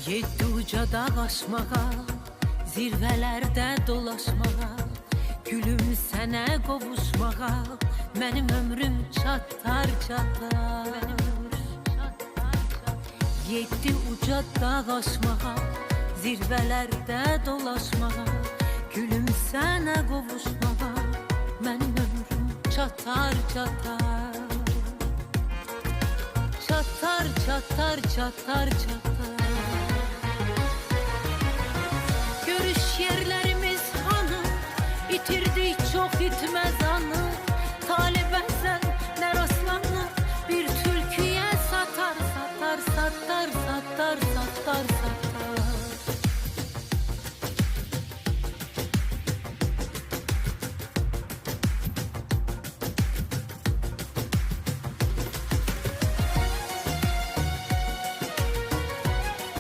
Yedi uca dağ aşmağa, zirvelerde dolaşmağa, gülüm sene qovuşmağa, mənim ömrüm çatar çatar. Yedi uca dağ aşmağa, zirvelerde dolaşmağa, gülüm sene qovuşmağa, mənim ömrüm çatar çatar. Çatar çatar çatar çatar. Görüş yerlerimiz hanı, itirdik çok itmez anı. Talibesen ne rastlanır, bir türküye satar satar satar satar satar satar.